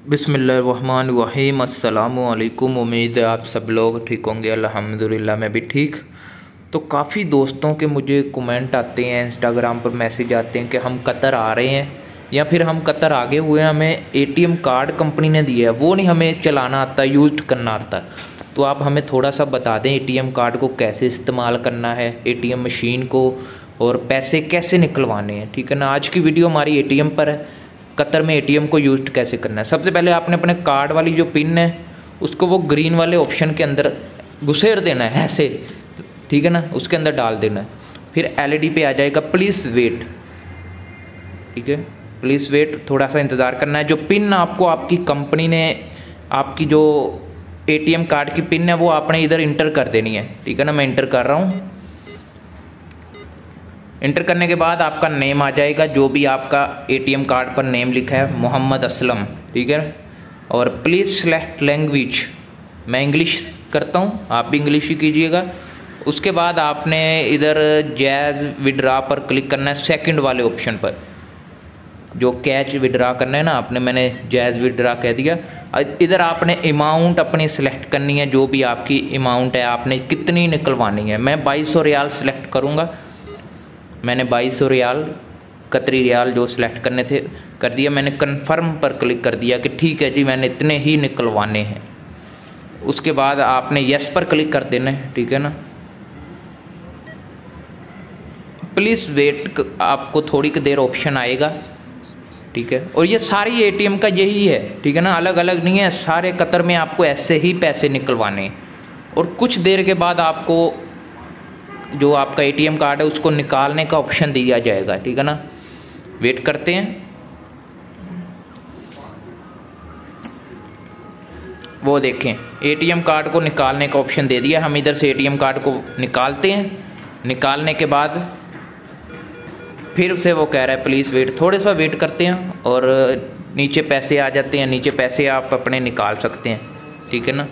बिस्मिल्लाहिर्रहमानिर्रहीम। अस्सलामुअलैकुम। उम्मीद है आप सब लोग ठीक होंगे। अल्हम्दुलिल्लाह मैं भी ठीक। तो काफ़ी दोस्तों के मुझे कमेंट आते हैं, इंस्टाग्राम पर मैसेज आते हैं कि हम कतर आ रहे हैं या फिर हम कतर आगे हुए हैं, हमें एटीएम कार्ड कंपनी ने दिया है, वो नहीं हमें चलाना आता, यूज़ करना आता। तो आप हमें थोड़ा सा बता दें एटीएम कार्ड को कैसे इस्तेमाल करना है, एटीएम मशीन को, और पैसे कैसे निकलवाने हैं। ठीक है ना। आज की वीडियो हमारी एटीएम पर है, कतर में एटीएम को यूज़ कैसे करना है। सबसे पहले आपने अपने कार्ड वाली जो पिन है उसको वो ग्रीन वाले ऑप्शन के अंदर घुसेड़ देना है ऐसे, ठीक है ना, उसके अंदर डाल देना है। फिर एलईडी पे आ जाएगा प्लीज़ वेट, ठीक है, प्लीज़ वेट, थोड़ा सा इंतज़ार करना है। जो पिन आपको आपकी कंपनी ने, आपकी जो एटीएम कार्ड की पिन है वो आपने इधर इंटर कर देनी है, ठीक है ना। मैं इंटर कर रहा हूँ। इंटर करने के बाद आपका नेम आ जाएगा, जो भी आपका एटीएम कार्ड पर नेम लिखा है, मोहम्मद असलम, ठीक है। और प्लीज़ सेलेक्ट लैंग्वेज, मैं इंग्लिश करता हूँ, आप भी इंग्लिश ही कीजिएगा। उसके बाद आपने इधर जैज़ विड्रा पर क्लिक करना है, सेकंड वाले ऑप्शन पर, जो कैश विड्रा करना है ना आपने, मैंने जैज़ विड्रा कह दिया। इधर आपने अमाउंट अपनी सेलेक्ट करनी है, जो भी आपकी अमाउंट है आपने कितनी निकलवानी है। मैं 2200 रियाल सेलेक्ट करूँगा। मैंने 2200 रियाल, कतरी रियाल जो सिलेक्ट करने थे कर दिया। मैंने कन्फर्म पर क्लिक कर दिया कि ठीक है जी, मैंने इतने ही निकलवाने हैं। उसके बाद आपने यस पर क्लिक कर देना है, ठीक है ना। प्लीज़ वेट, आपको थोड़ी देर ऑप्शन आएगा, ठीक है। और ये सारी एटीएम का यही है, ठीक है ना, अलग अलग नहीं है। सारे कतर में आपको ऐसे ही पैसे निकलवाने हैं। और कुछ देर के बाद आपको जो आपका एटीएम कार्ड है उसको निकालने का ऑप्शन दिया जाएगा, ठीक है ना। वेट करते हैं। वो देखें, एटीएम कार्ड को निकालने का ऑप्शन दे दिया। हम इधर से एटीएम कार्ड को निकालते हैं। निकालने के बाद फिर से वो कह रहा है प्लीज़ वेट, थोड़ा सा वेट करते हैं और नीचे पैसे आ जाते हैं। नीचे पैसे आप अपने निकाल सकते हैं, ठीक है ना।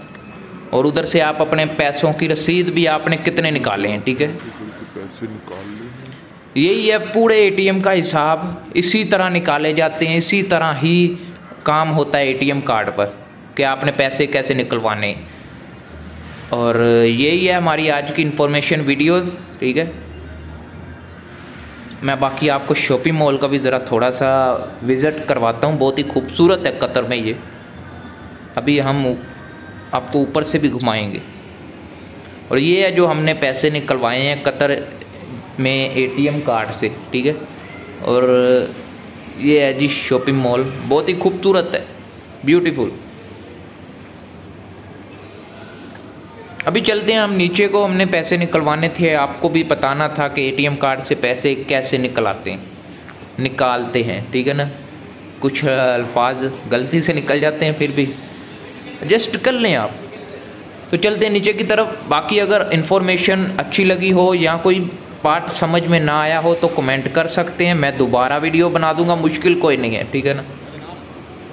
और उधर से आप अपने पैसों की रसीद भी आपने कितने निकाले हैं, ठीक है। पैसे निकाल ले, यही है पूरे एटीएम का हिसाब, इसी तरह निकाले जाते हैं, इसी तरह ही काम होता है एटीएम कार्ड पर कि आपने पैसे कैसे निकलवाने। और यही है हमारी आज की इन्फॉर्मेशन वीडियोस, ठीक है। मैं बाकी आपको शॉपिंग मॉल का भी ज़रा थोड़ा सा विज़िट करवाता हूँ, बहुत ही खूबसूरत है कतर में ये। अभी हम आपको ऊपर से भी घुमाएंगे। और ये है जो हमने पैसे निकलवाए हैं कतर में एटीएम कार्ड से, ठीक है। और ये है जी शॉपिंग मॉल, बहुत ही खूबसूरत है, ब्यूटीफुल। अभी चलते हैं हम नीचे को, हमने पैसे निकलवाने थे, आपको भी बताना था कि एटीएम कार्ड से पैसे कैसे निकालते हैं, ठीक है ना। कुछ अल्फाज गलती से निकल जाते हैं, फिर भी एडजस्ट कर लें आप। तो चलते हैं नीचे की तरफ। बाकी अगर इन्फॉर्मेशन अच्छी लगी हो या कोई पार्ट समझ में ना आया हो तो कमेंट कर सकते हैं, मैं दोबारा वीडियो बना दूंगा, मुश्किल कोई नहीं है, ठीक है ना।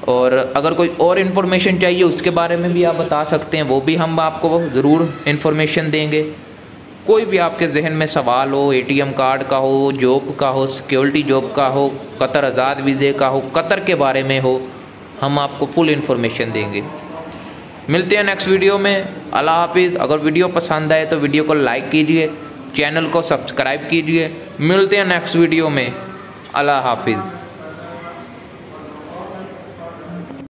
और अगर कोई और इन्फॉर्मेशन चाहिए उसके बारे में भी आप बता सकते हैं, वो भी हम आपको ज़रूर इन्फॉर्मेशन देंगे। कोई भी आपके जहन में सवाल हो, एटीएम कार्ड का हो, जॉब का हो, सिक्योरिटी जॉब का हो, कतर आज़ाद वीज़े का हो, कतर के बारे में हो, हम आपको फुल इन्फॉर्मेशन देंगे। मिलते हैं नेक्स्ट वीडियो में। अल्लाह हाफिज़। अगर वीडियो पसंद आए तो वीडियो को लाइक कीजिए, चैनल को सब्सक्राइब कीजिए। मिलते हैं नेक्स्ट वीडियो में। अल्लाह हाफिज़।